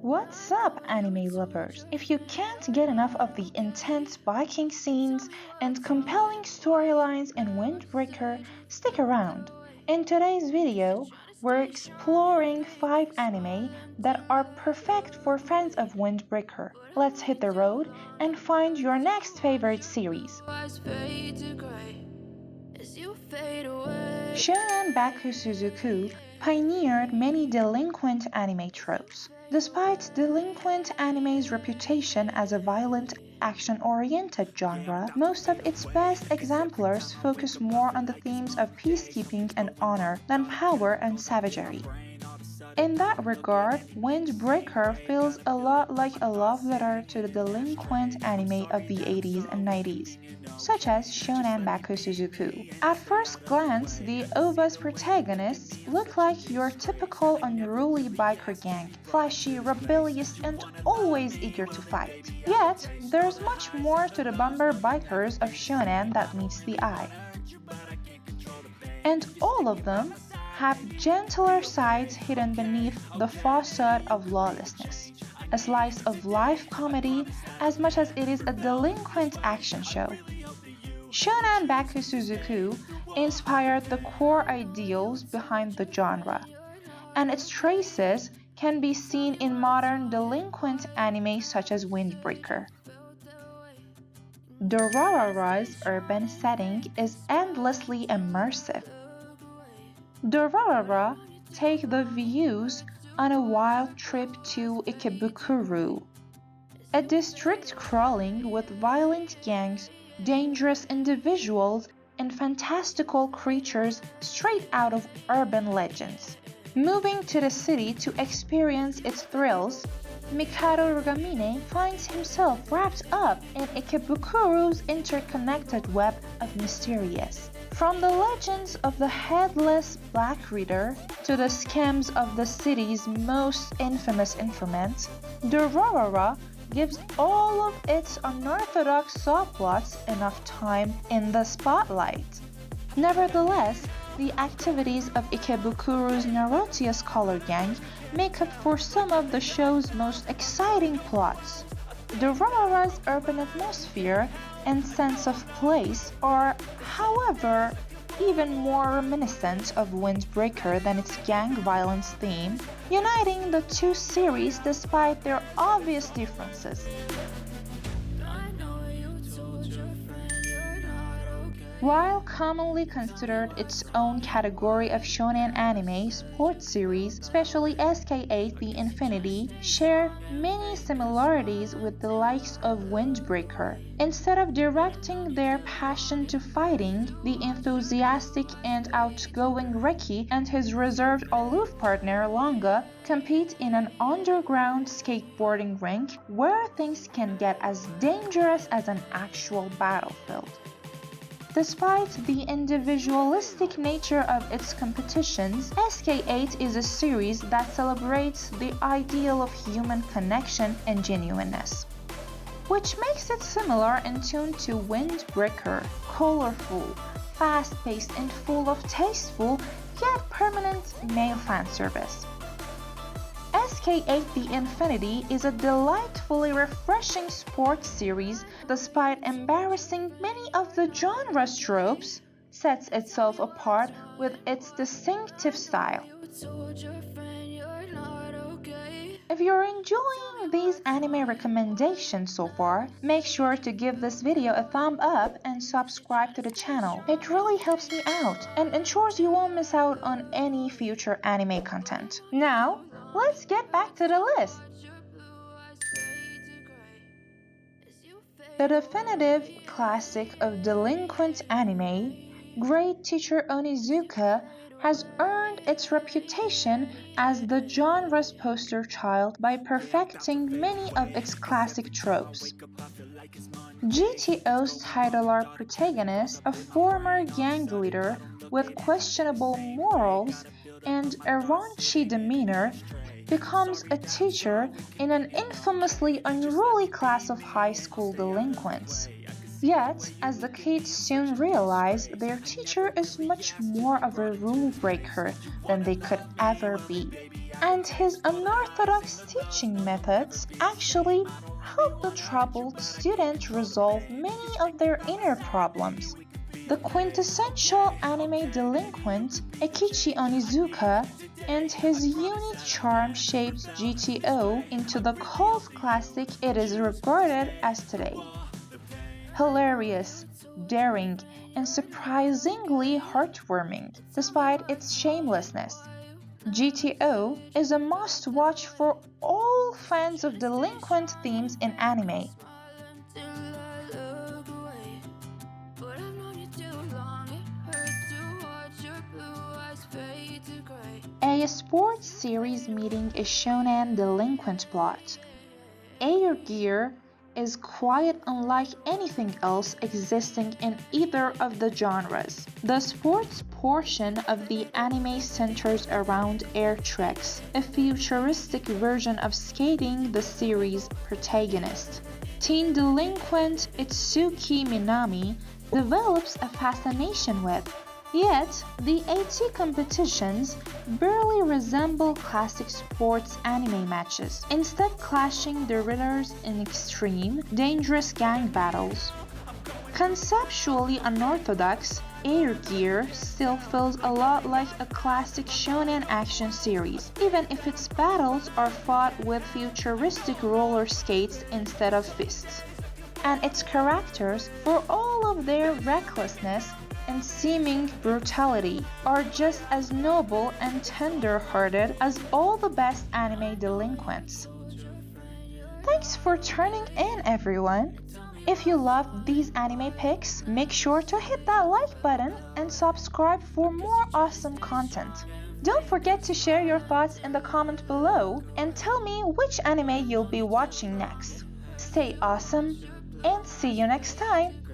What's up, anime lovers? If you can't get enough of the intense biking scenes and compelling storylines in Windbreaker, stick around. In today's video, we're exploring 5 anime that are perfect for fans of Windbreaker. Let's hit the road and find your next favorite series. Shan Bakusuzuku pioneered many delinquent anime tropes. Despite delinquent anime's reputation as a violent, action-oriented genre, most of its best exemplars focus more on the themes of peacekeeping and honor than power and savagery. In that regard, Windbreaker feels a lot like a love letter to the delinquent anime of the 80s and 90s, such as Shonen Bakusuzuku. At first glance, the OVA's protagonists look like your typical unruly biker gang, flashy, rebellious, and always eager to fight. Yet, there's much more to the bomber bikers of shonen that meets the eye. And all of them have gentler sides hidden beneath the facade of lawlessness. A slice of life comedy as much as it is a delinquent action show. Shonen Bakusuzuku inspired the core ideals behind the genre, and its traces can be seen in modern delinquent anime such as Windbreaker. Dororora's urban setting is endlessly immersive. Dororora take the viewers on a wild trip to Ikebukuro, a district crawling with violent gangs, dangerous individuals, and fantastical creatures straight out of urban legends. Moving to the city to experience its thrills, Mikado Rugamine finds himself wrapped up in Ikebukuro's interconnected web of mysterious. From the legends of the headless Black Reader to the scams of the city's most infamous informant, Dororora gives all of its unorthodox subplots enough time in the spotlight. Nevertheless, the activities of Ikebukuro's Narotius color gang make up for some of the show's most exciting plots. Dororora's urban atmosphere and sense of place are, however, even more reminiscent of Windbreaker than its gang violence theme, uniting the two series despite their obvious differences. While commonly considered its own category of shonen anime, sports series, especially Sk8 The Infinity, share many similarities with the likes of Windbreaker. Instead of directing their passion to fighting, the enthusiastic and outgoing Reki and his reserved aloof partner Longa compete in an underground skateboarding rink where things can get as dangerous as an actual battlefield. Despite the individualistic nature of its competitions, Sk8 is a series that celebrates the ideal of human connection and genuineness, which makes it similar in tune to Windbreaker, colorful, fast-paced and full of tasteful yet permanent male fanservice. Sk8 The Infinity is a delightfully refreshing sports series despite embarrassing many of the genre's tropes, sets itself apart with its distinctive style. If you're enjoying these anime recommendations so far, make sure to give this video a thumb up and subscribe to the channel. It really helps me out and ensures you won't miss out on any future anime content. Now, let's get back to the list. The definitive classic of delinquent anime, Great Teacher Onizuka has earned its reputation as the genre's poster child by perfecting many of its classic tropes. GTO's titular protagonist, a former gang leader with questionable morals and a raunchy demeanor, becomes a teacher in an infamously unruly class of high school delinquents. Yet, as the kids soon realize, their teacher is much more of a rule breaker than they could ever be. And his unorthodox teaching methods actually help the troubled student resolve many of their inner problems. The quintessential anime delinquent, Ekichi Onizuka, and his unique charm shaped GTO into the cult classic it is regarded as today. Hilarious, daring, and surprisingly heartwarming, despite its shamelessness. GTO is a must-watch for all fans of delinquent themes in anime. A sports series meeting a shonen delinquent plot. Air Gear is quite unlike anything else existing in either of the genres. The sports portion of the anime centers around air treks, a futuristic version of skating, the series' protagonist. Teen delinquent Itsuki Minami develops a fascination with. Yet, the AT competitions barely resemble classic sports anime matches, instead clashing the ridders in extreme, dangerous gang battles. Conceptually unorthodox, Air Gear still feels a lot like a classic shonen action series, even if its battles are fought with futuristic roller skates instead of fists. And its characters, for all of their recklessness and seeming brutality, are just as noble and tender-hearted as all the best anime delinquents. Thanks for tuning in, everyone! If you loved these anime picks, make sure to hit that like button and subscribe for more awesome content. Don't forget to share your thoughts in the comment below and tell me which anime you'll be watching next. Stay awesome and see you next time!